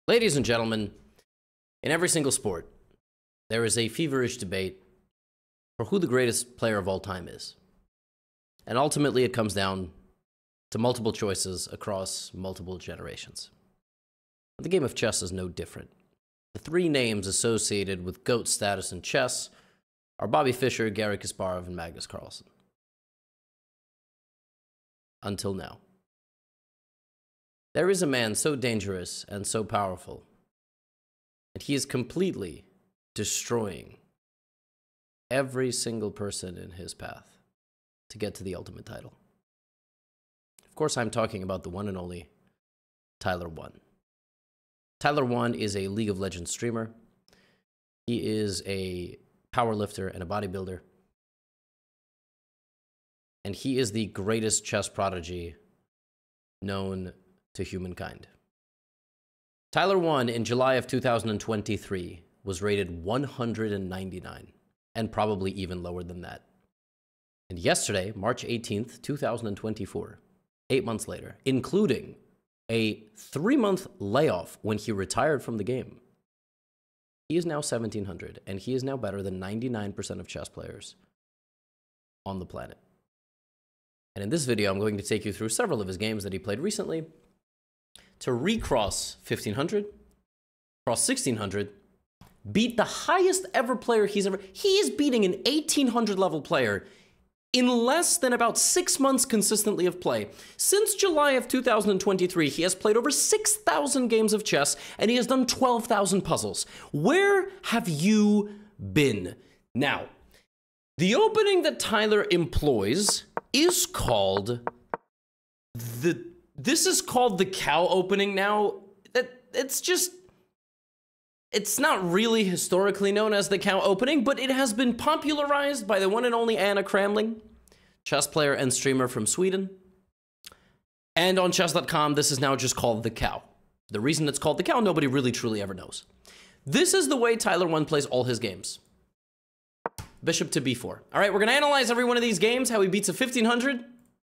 Ladies and gentlemen, in every single sport, there is a feverish debate for who the greatest player of all time is. And ultimately, it comes down to multiple choices across multiple generations. The game of chess is no different. The three names associated with GOAT status in chess are Bobby Fischer, Garry Kasparov, and Magnus Carlsen. Until now. There is a man so dangerous and so powerful, and he is completely destroying every single person in his path to get to the ultimate title. Of course, I'm talking about the one and only Tyler 1. Tyler 1 is a League of Legends streamer. He is a powerlifter and a bodybuilder. And he is the greatest chess prodigy known to humankind. Tyler 1 in July of 2023 was rated 199, and probably even lower than that. And yesterday, March 18th, 2024, 8 months later, including a 3-month layoff when he retired from the game, he is now 1700, and he is now better than 99% of chess players on the planet. And in this video, I'm going to take you through several of his games that he played recently to recross 1500, cross 1600, beat the highest ever player he is beating an 1800 level player in less than about 6 months consistently of play. Since July of 2023, he has played over 6,000 games of chess, and he has done 12,000 puzzles. Where have you been? Now, the opening that Tyler employs is called this is called the cow opening now. It's not really historically known as the cow opening, but it has been popularized by the one and only Anna Kramling, chess player and streamer from Sweden. And on chess.com, this is now just called the cow. The reason it's called the cow, nobody really truly ever knows. This is the way Tyler 1 plays all his games. Bishop to b4. All right, we're going to analyze every one of these games, how he beats a 1500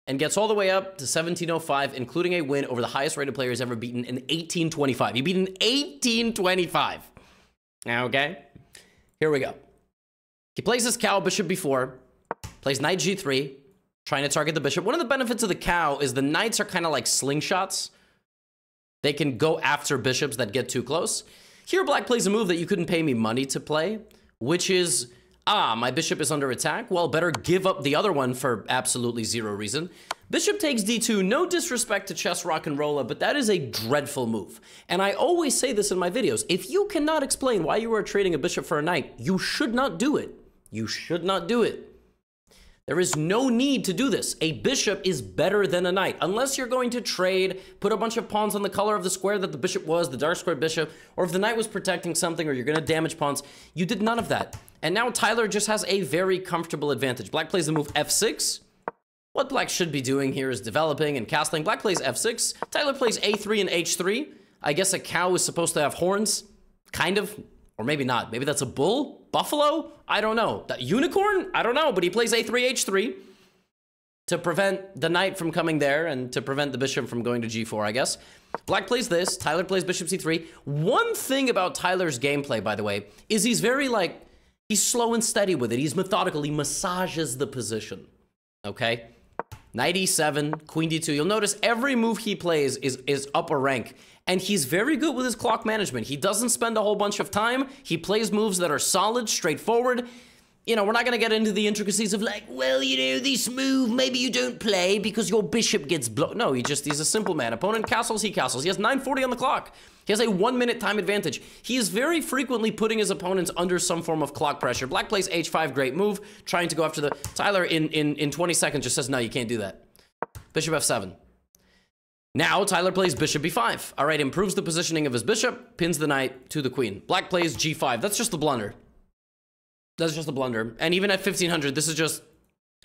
and gets all the way up to 1705, including a win over the highest rated player he's ever beaten in 1825. He beat in 1825. Okay, here we go. He plays his cow, bishop b4, plays knight g3, trying to target the bishop. One of the benefits of the cow is the knights are kind of like slingshots. They can go after bishops that get too close. Here, black plays a move that you couldn't pay me money to play, which is, my bishop is under attack. Well, better give up the other one for absolutely zero reason. Bishop takes d2. No disrespect to Chess Rock and Rolla, but that is a dreadful move. And I always say this in my videos. If you cannot explain why you are trading a bishop for a knight, you should not do it. You should not do it. There is no need to do this. A bishop is better than a knight. Unless you're going to trade, put a bunch of pawns on the color of the square that the bishop was, the dark square bishop, or if the knight was protecting something, or you're going to damage pawns. You did none of that. And now Tyler just has a very comfortable advantage. Black plays the move f6. What black should be doing here is developing and castling. Black plays f6. Tyler plays a3 and h3. I guess a cow is supposed to have horns. Kind of. Or maybe not. Maybe that's a bull? Buffalo? I don't know. That unicorn? I don't know. But he plays a3, h3 to prevent the knight from coming there and to prevent the bishop from going to g4, I guess. Black plays this. Tyler plays bishop c3. One thing about Tyler's gameplay, by the way, is he's very he's slow and steady with it. He's methodical. He massages the position. Okay? Knight e7, queen d2. You'll notice every move he plays is up a rank. And he's very good with his clock management. He doesn't spend a whole bunch of time. He plays moves that are solid, straightforward. You know, we're not going to get into the intricacies of this move, maybe you don't play because your bishop gets blocked. No, he's a simple man. Opponent castles, he castles. He has 940 on the clock. He has a 1-minute time advantage. He is very frequently putting his opponents under some form of clock pressure. Black plays h5, great move, trying to go after the... Tyler in 20 seconds just says, no, you can't do that. Bishop f7. Now, Tyler plays bishop b5. All right, improves the positioning of his bishop, pins the knight to the queen. Black plays g5. That's just a blunder. That's just a blunder. And even at 1500, this is just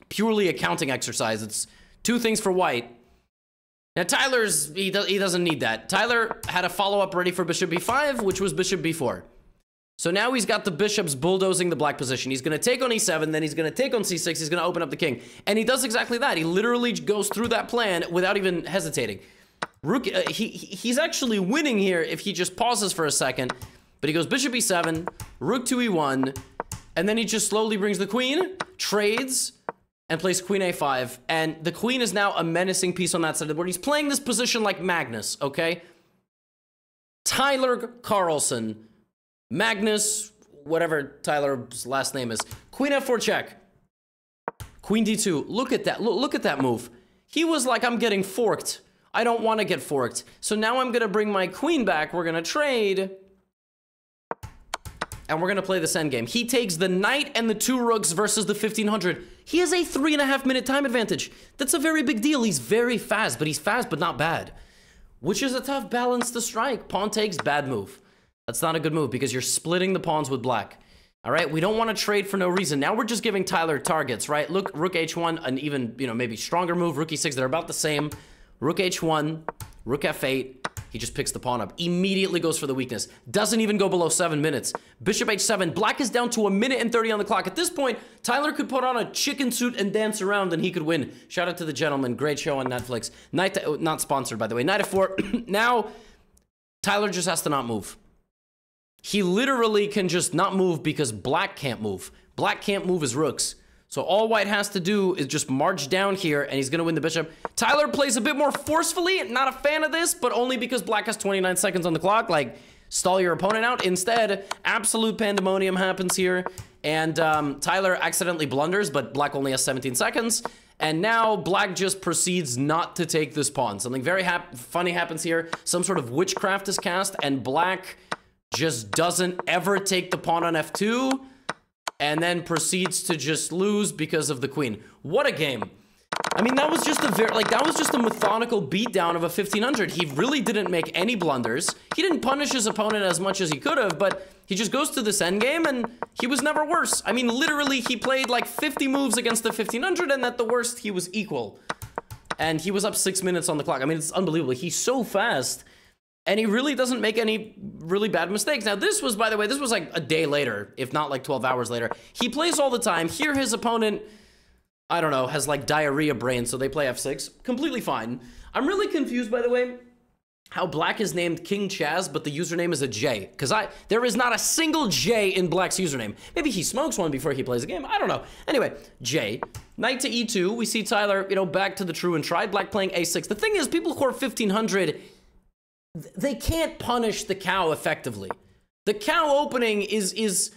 purely a counting exercise. It's two things for white. Now, he doesn't need that. Tyler had a follow-up ready for bishop b5, which was bishop b4. So now he's got the bishops bulldozing the black position. He's going to take on e7, then he's going to take on c6. He's going to open up the king. And he does exactly that. He literally goes through that plan without even hesitating. Rook, he's actually winning here if he just pauses for a second. But he goes bishop e7, rook to e1, and then he just slowly brings the queen, trades, and plays queen a5. And the queen is now a menacing piece on that side of the board. He's playing this position like Magnus, okay? Tyler Carlson. Magnus, whatever Tyler's last name is. Queen f4 check. Queen d2. Look at that. Look at that move. He was like, I'm getting forked. I don't want to get forked. So now I'm going to bring my queen back. We're going to trade. And we're going to play this endgame. He takes the knight and the 2 rooks versus the 1500. He has a 3.5 minute time advantage. That's a very big deal. He's very fast, but he's fast but not bad. Which is a tough balance to strike. Pawn takes, bad move. That's not a good move because you're splitting the pawns with black. All right, we don't want to trade for no reason. Now we're just giving Tyler targets, right? Look, rook h1, an even, maybe stronger move. Rook e6, they're about the same. Rook h1, rook f8. He just picks the pawn up. Immediately goes for the weakness. Doesn't even go below 7 minutes. Bishop h7. Black is down to 1 minute and 30 on the clock. At this point, Tyler could put on a chicken suit and dance around and he could win. Shout out to the gentleman. Great show on Netflix. Not sponsored, by the way. Knight f4. Now, Tyler just has to not move. He literally can just not move because black can't move. Black can't move his rooks. So all white has to do is just march down here, and he's going to win the bishop. Tyler plays a bit more forcefully. Not a fan of this, but only because black has 29 seconds on the clock. Like, stall your opponent out. Instead, absolute pandemonium happens here. And Tyler accidentally blunders, but black only has 17 seconds. And now black just proceeds not to take this pawn. Something very funny happens here. Some sort of witchcraft is cast, and black just doesn't ever take the pawn on f2, and then proceeds to just lose because of the queen. What a game. I mean, that was just a methodical beatdown of a 1500. He really didn't make any blunders. He didn't punish his opponent as much as he could have, but he just goes to this endgame, and he was never worse. I mean, literally, he played like 50 moves against the 1500, and at the worst, he was equal. And he was up 6 minutes on the clock. I mean, it's unbelievable. He's so fast. And he really doesn't make any really bad mistakes. Now, this was, by the way, this was like a day later, if not like 12 hours later. He plays all the time. Here, his opponent, I don't know, has like diarrhea brain, so they play f6. Completely fine. I'm really confused, by the way, how black is named King Chaz, but the username is a J. Because there is not a single J in black's username. Maybe he smokes one before he plays a game. I don't know. Anyway, J. Knight to e2. We see Tyler, back to the true and tried. Black playing a6. The thing is, people who are 1500... they can't punish the cow effectively. The cow opening is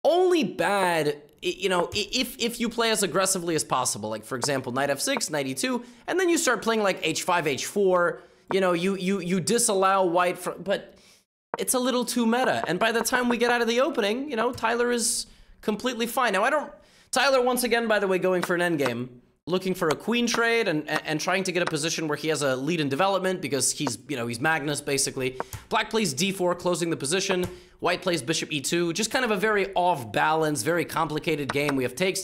only bad, if you play as aggressively as possible. Like, for example, knight f6, knight e2, and then you start playing like h5, h4. You disallow white, but it's a little too meta. And by the time we get out of the opening, Tyler is completely fine. Now, Tyler, once again, by the way, going for an endgame. Looking for a queen trade and trying to get a position where he has a lead in development because he's Magnus, basically. Black plays d4, closing the position. White plays bishop e2. Just kind of a very off-balance, very complicated game. We have takes,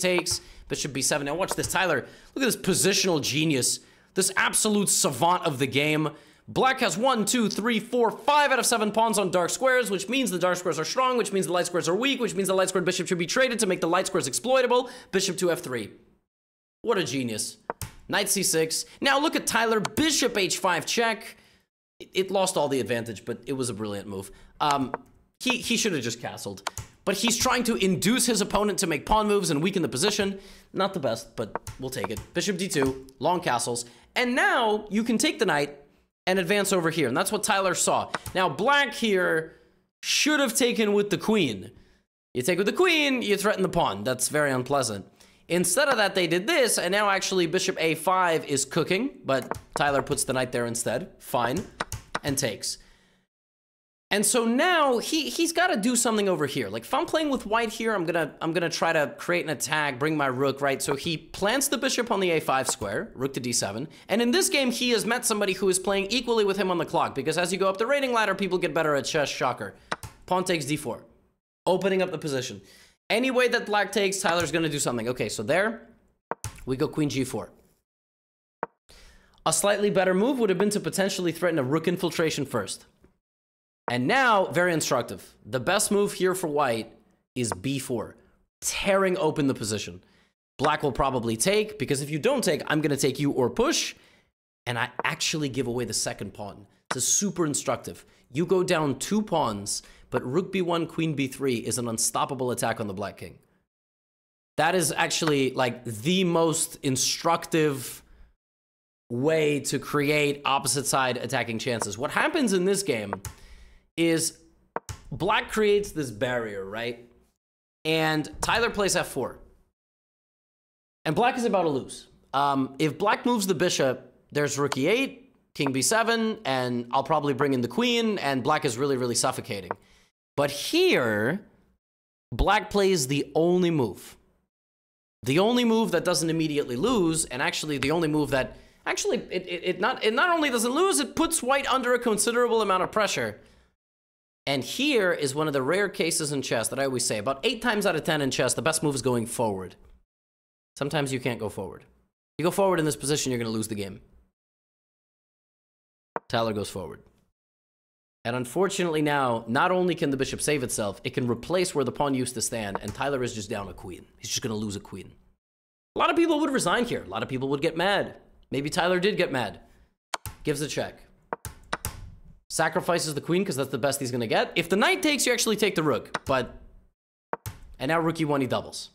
bishop b7. Now watch this, Tyler. Look at this positional genius. This absolute savant of the game. Black has 1, 2, 3, 4, 5 out of 7 pawns on dark squares, which means the dark squares are strong, which means the light squares are weak, which means the light squared bishop should be traded to make the light squares exploitable. Bishop to f3. What a genius. Knight c6. Now look at Tyler. Bishop h5 check. It lost all the advantage, but it was a brilliant move. He should have just castled. But he's trying to induce his opponent to make pawn moves and weaken the position. Not the best, but we'll take it. Bishop d2. Long castles. And now you can take the knight and advance over here. And that's what Tyler saw. Now black here should have taken with the queen. You take with the queen, you threaten the pawn. That's very unpleasant. Instead of that, they did this, and now actually bishop a5 is cooking, but Tyler puts the knight there instead. Fine. And takes. And so now he's got to do something over here. Like, if I'm playing with white here, I'm gonna try to create an attack, bring my rook, right? So he plants the bishop on the a5 square, rook to d7. And in this game, he has met somebody who is playing equally with him on the clock, because as you go up the rating ladder, people get better at chess. Shocker. Pawn takes d4. Opening up the position. Any way that black takes, Tyler's going to do something. Okay, so there, we go queen g4. A slightly better move would have been to potentially threaten a rook infiltration first. And now, very instructive. The best move here for white is b4, tearing open the position. Black will probably take, because if you don't take, I'm going to take you or push. and I actually give away the second pawn. This is super instructive. You go down 2 pawns, but rook b1, queen b3 is an unstoppable attack on the black king. That is actually like the most instructive way to create opposite side attacking chances. What happens in this game is black creates this barrier, right? And Tyler plays f4. And black is about to lose. If black moves the bishop, there's rook e8, king b7, and I'll probably bring in the queen, and black is really, really suffocating. But here, black plays the only move. The only move that doesn't immediately lose, and actually the only move that actually it not only doesn't lose, it puts white under a considerable amount of pressure. And here is one of the rare cases in chess that I always say, about 8 times out of 10 in chess, the best move is going forward. Sometimes you can't go forward. You go forward in this position, you're going to lose the game. Tyler goes forward. And unfortunately now, not only can the bishop save itself, it can replace where the pawn used to stand, and Tyler is just down a queen. He's just going to lose a queen. A lot of people would resign here. A lot of people would get mad. Maybe Tyler did get mad. Gives a check. Sacrifices the queen because that's the best he's going to get. If the knight takes, you actually take the rook. And now rook e1, he doubles.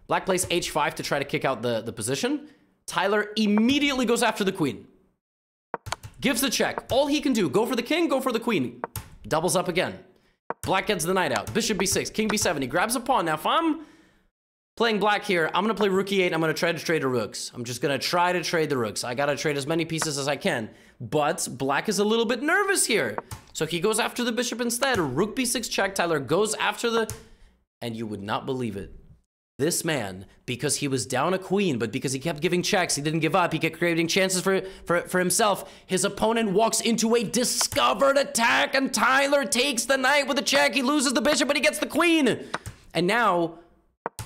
Black plays h5 to try to kick out the position. Tyler immediately goes after the queen. Gives the check. All he can do, go for the king, go for the queen. Doubles up again. Black gets the knight out. Bishop b6, king b7. He grabs a pawn. Now, if I'm playing black here, I'm going to play rook e8. I'm going to try to trade the rooks. I'm just going to try to trade the rooks. I got to trade as many pieces as I can. But black is a little bit nervous here. So he goes after the bishop instead. Rook b6 check. Tyler goes after the... And you would not believe it. This man, because he was down a queen, but because he kept giving checks, he didn't give up, he kept creating chances for himself, his opponent walks into a discovered attack, and Tyler takes the knight with a check. He loses the bishop, but he gets the queen. And now,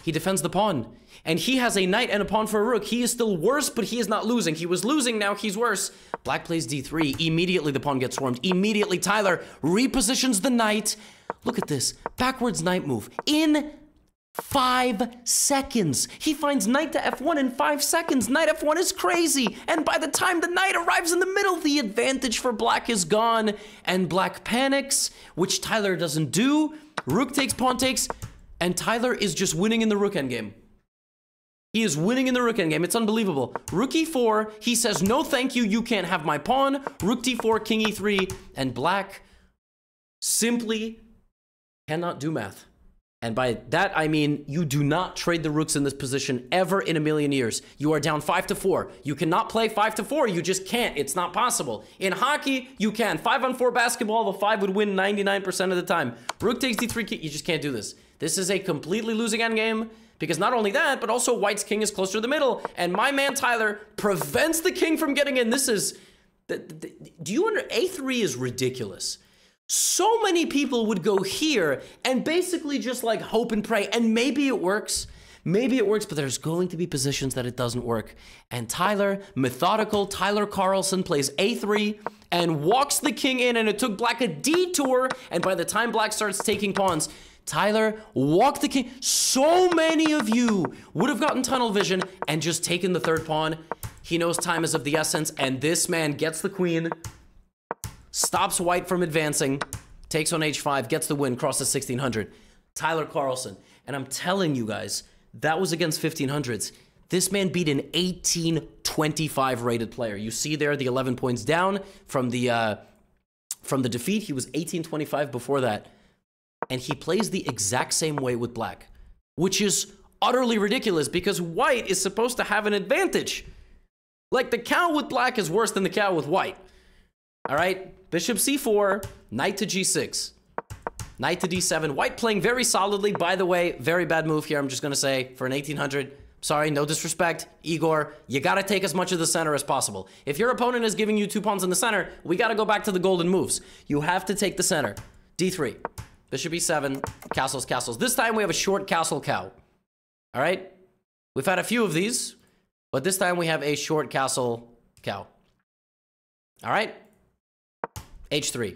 he defends the pawn. And he has a knight and a pawn for a rook. He is still worse, but he is not losing. He was losing, now he's worse. Black plays d3. Immediately, the pawn gets swarmed. Immediately, Tyler repositions the knight. Look at this. Backwards knight move. In 5 seconds. He finds knight to f1 in 5 seconds. Knight f1 is crazy. And by the time the knight arrives in the middle, the advantage for black is gone. And black panics, which Tyler doesn't do. Rook takes, pawn takes. And Tyler is just winning in the rook endgame. He is winning in the rook endgame. It's unbelievable. Rook e4. He says, no thank you. You can't have my pawn. Rook d4, king e3. And black simply cannot do math. And by that, I mean, you do not trade the rooks in this position ever in a million years. You are down 5-4. You cannot play 5-4. You just can't. It's not possible. In hockey, you can. 5-on-4 basketball, the 5 would win 99% of the time. Rook takes d3, you just can't do this. This is a completely losing endgame, because not only that, but also white's king is closer to the middle, and my man Tyler prevents the king from getting in. This is... Do you under... A3 is ridiculous. So many people would go here and basically just like hope and pray, and maybe it works. Maybe it works, but there's going to be positions that it doesn't work. And Tyler, methodical Tyler Carlson, plays a3 and walks the king in, and it took black a detour, and by the time black starts taking pawns, Tyler walked the king. So many of you would have gotten tunnel vision and just taken the third pawn. He knows time is of the essence, and this man gets the queen, stops white from advancing, takes on h5, gets the win, crosses 1600. Tyler Carlson. And I'm telling you guys, that was against 1500s. This man beat an 1825 rated player. You see there the 11 points down from the defeat. He was 1825 before that. And he plays the exact same way with black, which is utterly ridiculous because white is supposed to have an advantage. Like, the cow with black is worse than the cow with white. All right, bishop c4, knight to g6, knight to d7. White playing very solidly. By the way, very bad move here, I'm just going to say, for an 1800. Sorry, no disrespect. Igor, you got to take as much of the center as possible. If your opponent is giving you 2 pawns in the center, we got to go back to the golden moves. You have to take the center. d3, bishop e7, castles, castles. This time we have a short castle cow. All right, we've had a few of these, but this time we have a short castle cow. All right. h3.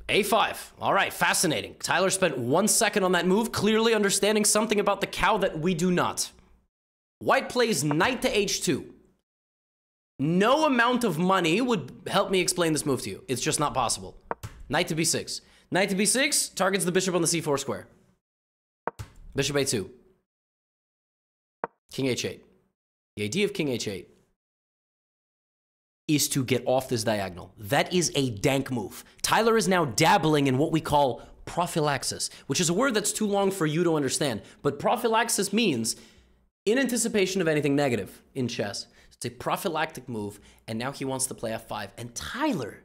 a5. All right, fascinating. Tyler spent 1 second on that move, clearly understanding something about the cow that we do not. White plays knight to h2. No amount of money would help me explain this move to you. It's just not possible. Knight to b6. Knight to b6 targets the bishop on the c4 square. Bishop a2. King h8. The idea of king h8 is to get off this diagonal. That is a dank move. Tyler is now dabbling in what we call prophylaxis, which is a word that's too long for you to understand. But prophylaxis means in anticipation of anything negative in chess. It's a prophylactic move, and now he wants to play f5. And Tyler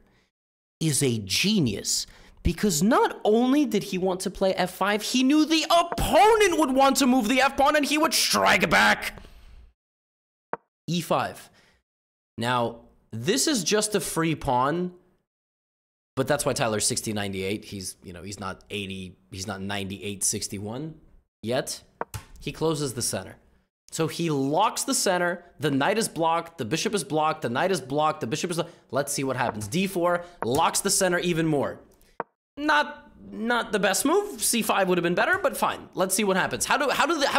is a genius, because not only did he want to play f5, he knew the opponent would want to move the f-pawn, and he would strike back. e5. Now, this is just a free pawn, but that's why Tyler's 60-98. He's not 80, he's not 98-61 yet. He closes the center. So he locks the center, the knight is blocked, the bishop is blocked, the knight is blocked, the bishop is... Let's see what happens. d4 locks the center even more. Not the best move. c5 would have been better, but fine. Let's see what happens. How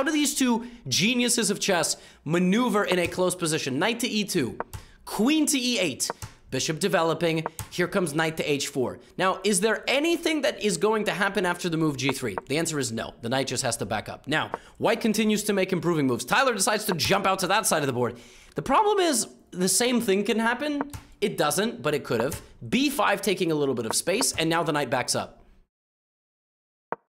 do these two geniuses of chess maneuver in a close position? Knight to e2, queen to e8, bishop developing. Here comes knight to h4. Now, is there anything that is going to happen after the move g3? The answer is no. The knight just has to back up. Now, white continues to make improving moves. Tyler decides to jump out to that side of the board. The problem is the same thing can happen. It doesn't, but it could have. b5 taking a little bit of space, and now the knight backs up.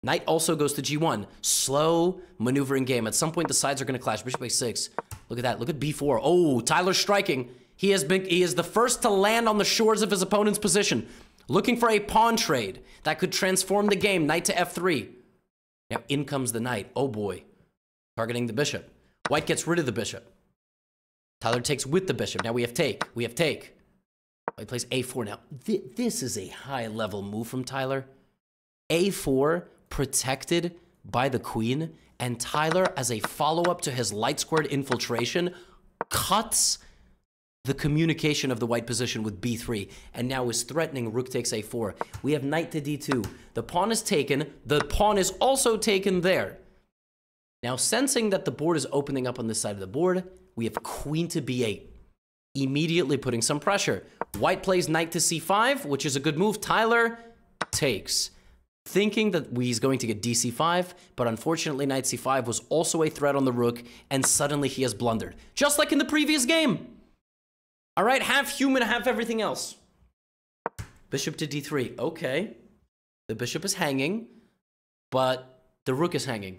Knight also goes to g1. Slow maneuvering game. At some point, the sides are going to clash. Bishop a6. Look at that. Look at b4. Oh, Tyler's striking. He is the first to land on the shores of his opponent's position, looking for a pawn trade that could transform the game. Knight to f3. Now in comes the knight. Oh boy. Targeting the bishop. White gets rid of the bishop. Tyler takes with the bishop. Now we have take. We have take. White plays a4 now. This is a high-level move from Tyler. a4 protected by the queen, and Tyler, as a follow-up to his light-squared infiltration, cuts the communication of the white position with b3, and now is threatening rook takes a4. We have knight to d2. The pawn is taken. The pawn is also taken there. Now, sensing that the board is opening up on this side of the board, we have queen to b8, immediately putting some pressure. White plays knight to c5, which is a good move. Tyler takes, thinking that he's going to get dc5, but unfortunately knight c5 was also a threat on the rook, and suddenly he has blundered, just like in the previous game. All right, half human, half everything else. Bishop to d3. Okay. The bishop is hanging, but the rook is hanging.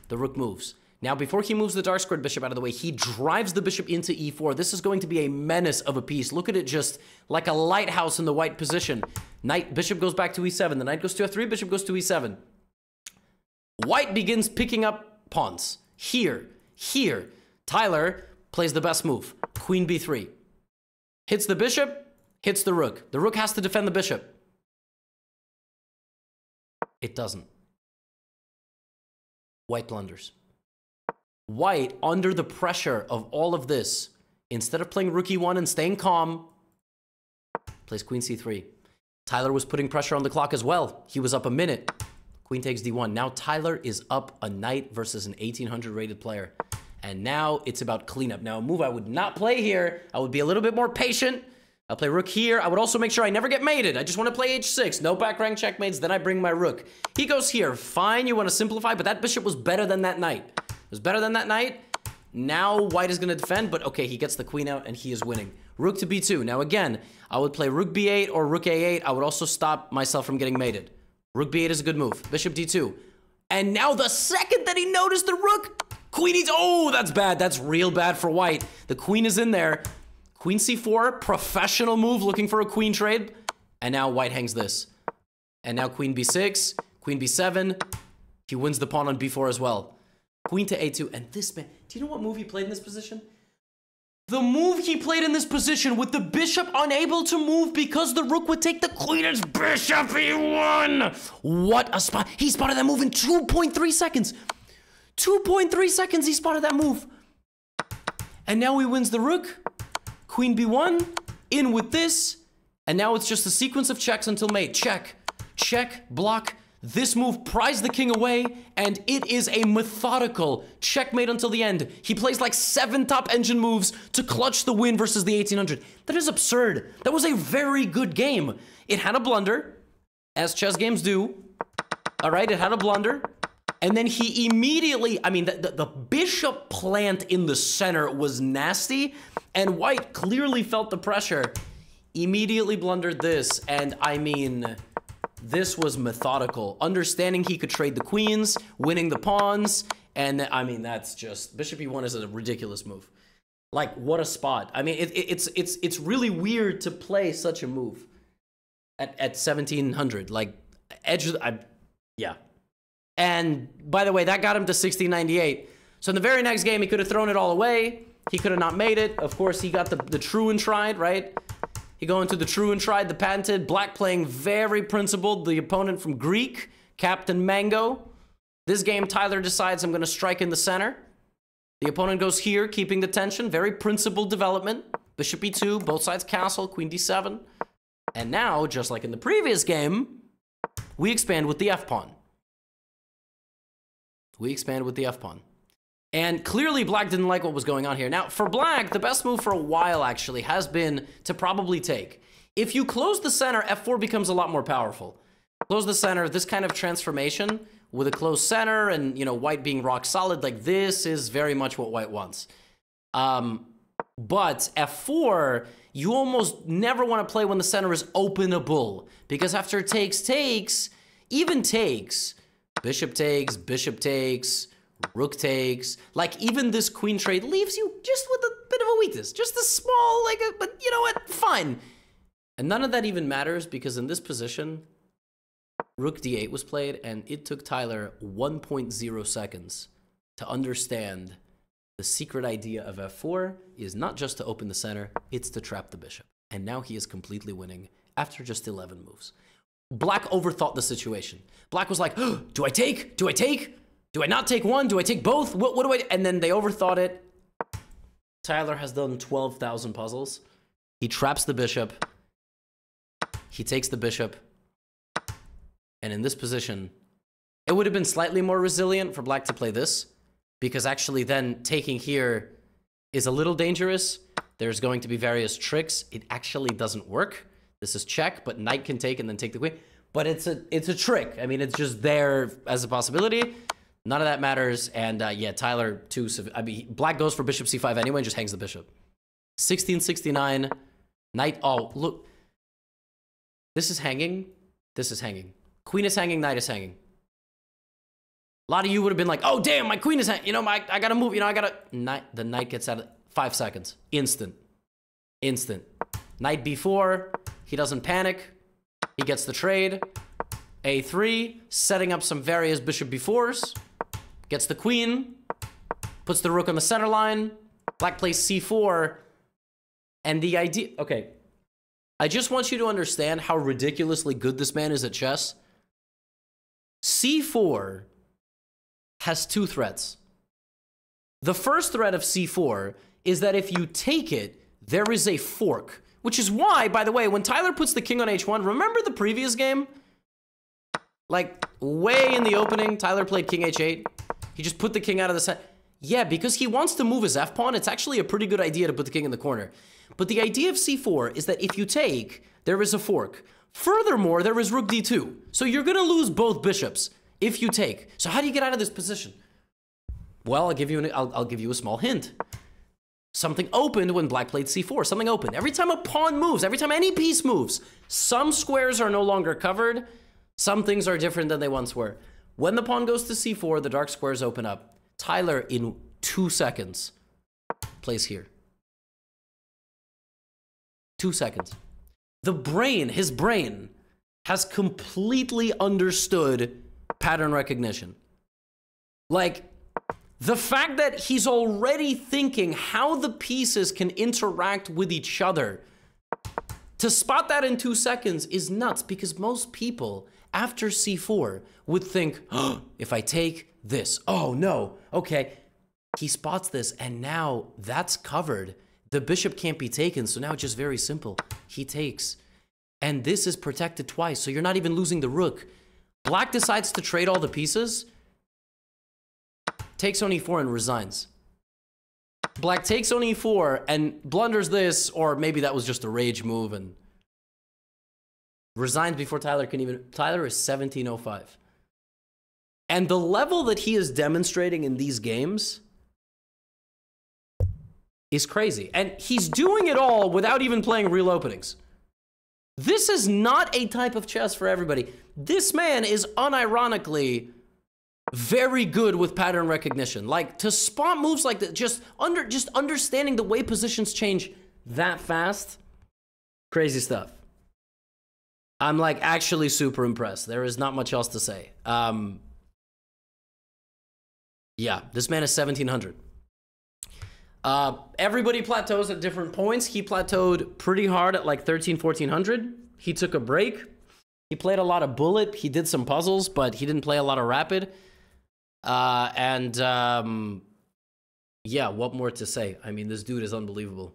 The rook moves. Now, before he moves the dark squared bishop out of the way, he drives the bishop into e4. This is going to be a menace of a piece. Look at it, just like a lighthouse in the white position. Bishop goes back to e7. The knight goes to f3, bishop goes to e7. White begins picking up pawns. Here. Tyler plays the best move. Queen b3. Hits the bishop, hits the rook. The rook has to defend the bishop. It doesn't. White blunders. White, under the pressure of all of this, instead of playing rook e1 and staying calm, plays queen c3. Tyler was putting pressure on the clock as well. He was up a minute. Queen takes d1. Now Tyler is up a knight versus an 1800 rated player. And now it's about cleanup. Now, a move I would not play here. I would be a little bit more patient. I'll play rook here. I would also make sure I never get mated. I just want to play h6. No back rank checkmates. Then I bring my rook. He goes here. Fine, you want to simplify, but that bishop was better than that knight. It was better than that knight. Now white is going to defend, but okay, he gets the queen out and he is winning. Rook to b2. Now again, I would play rook b8 or rook a8. I would also stop myself from getting mated. Rook b8 is a good move. Bishop d2. And now the second that he noticed the rook, queen e2. Oh, that's bad. That's real bad for white. The queen is in there. Queen c4, professional move, looking for a queen trade. And now white hangs this. And now queen b6, queen b7. He wins the pawn on b4 as well. Queen to a2. And this man, do you know what move he played in this position? The move he played in this position with the bishop unable to move because the rook would take the queen is bishop e1. What a spot. He spotted that move in 2.3 seconds. 2.3 seconds he spotted that move. And now he wins the rook. Queen b1. In with this. And now it's just a sequence of checks until mate. Check. Check. Block. This move pries the king away, and it is a methodical checkmate until the end. He plays like 7 top engine moves to clutch the win versus the 1800. That is absurd. That was a very good game. It had a blunder, as chess games do. All right, it had a blunder. And then he immediately, I mean, the bishop plant in the center was nasty, and white clearly felt the pressure. Immediately blundered this, and I mean, this was methodical. Understanding he could trade the queens, winning the pawns, and I mean, that's just, bishop e1 is a ridiculous move. Like, what a spot. I mean, it's really weird to play such a move at 1700. Like, yeah. And by the way, that got him to 1698. So in the very next game, he could have thrown it all away. He could have not made it. Of course, he got the true and tried, right? He go into the true and tried, the patented. Black playing very principled. The opponent from Greek, Captain Mango. This game, Tyler decides I'm going to strike in the center. The opponent goes here, keeping the tension. Very principled development. Bishop e2, both sides castle, queen d7. And now, just like in the previous game, we expand with the f-pawn. We expand with the f-pawn. And clearly, black didn't like what was going on here. Now, for black, the best move for a while, actually, has been to probably take. If you close the center, f4 becomes a lot more powerful. Close the center, this kind of transformation with a closed center and, you know, white being rock solid, like this is very much what white wants. But f4, you almost never want to play when the center is openable. Because after takes, even takes, bishop takes, rook takes, like even this queen trade leaves you just with a bit of a weakness, just a small, but you know what, fine. And none of that even matters because in this position, rook d8 was played and it took Tyler 1.0 seconds to understand the secret idea of f4 is not just to open the center, it's to trap the bishop. And now he is completely winning after just 11 moves. Black overthought the situation. Black was like, oh, do I take? Do I take? Do I not take one? Do I take both? What do I do? And then they overthought it. Tyler has done 12,000 puzzles. He traps the bishop. He takes the bishop. And in this position, it would have been slightly more resilient for black to play this, because actually then taking here is a little dangerous. There's going to be various tricks. It actually doesn't work. This is check, but knight can take and then take the queen. But it's a trick. I mean, it's just there as a possibility. None of that matters. And yeah, Tyler too. I mean, black goes for bishop c5 anyway and just hangs the bishop. 1669, knight. Oh, look. This is hanging. This is hanging. Queen is hanging, knight is hanging. A lot of you would have been like, oh, damn, my queen is hanging. You know, I got to move. You know, I got to. The knight gets out of 5 seconds. Instant. Instant. Knight b4. He doesn't panic. He gets the trade. a3, setting up some various bishop b4s. Gets the queen. Puts the rook on the center line. Black plays c4. And the idea... Okay. I just want you to understand how ridiculously good this man is at chess. c4 has 2 threats. The first threat of c4 is that if you take it, there is a fork. Which is why, by the way, when Tyler puts the king on h1, remember the previous game? Like, way in the opening, Tyler played king h8. He just put the king out of the set. Yeah, because he wants to move his f-pawn, it's actually a pretty good idea to put the king in the corner. But the idea of c4 is that if you take, there is a fork. Furthermore, there is rook d2. So you're going to lose both bishops if you take. So how do you get out of this position? Well, I'll give you a small hint. Something opened when black played c4. Something opened. Every time a pawn moves, every time any piece moves, some squares are no longer covered. Some things are different than they once were. When the pawn goes to c4, the dark squares open up. Tyler, in 2 seconds, plays here. 2 seconds. The brain, his brain, has completely understood pattern recognition. Like, the fact that he's already thinking how the pieces can interact with each other, to spot that in 2 seconds is nuts, because most people, after c4, would think, oh, if I take this, oh no, okay. He spots this, and now that's covered. The bishop can't be taken, so now it's just very simple. He takes. And this is protected twice, so you're not even losing the rook. Black decides to trade all the pieces, takes on e4 and resigns. Black takes on e4 and blunders this, or maybe that was just a rage move and resigns before Tyler can even... Tyler is 1705. And the level that he is demonstrating in these games is crazy. And he's doing it all without even playing real openings. This is not a type of chess for everybody. This man is unironically very good with pattern recognition. Like, to spot moves like that, just understanding the way positions change that fast, crazy stuff. I'm like actually super impressed. There is not much else to say. Yeah, this man is 1700. Everybody plateaus at different points. He plateaued pretty hard at like 1400. He took a break. He played a lot of bullet. He did some puzzles, but he didn't play a lot of rapid. Yeah, what more to say? I mean, this dude is unbelievable.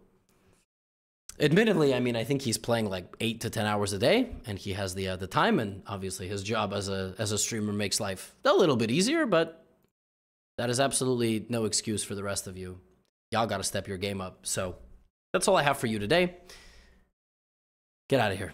Admittedly, I mean, I think he's playing like 8 to 10 hours a day, and he has the time, and obviously his job as a streamer makes life a little bit easier, but that is absolutely no excuse for the rest of you. Y'all got to step your game up. So that's all I have for you today. Get out of here.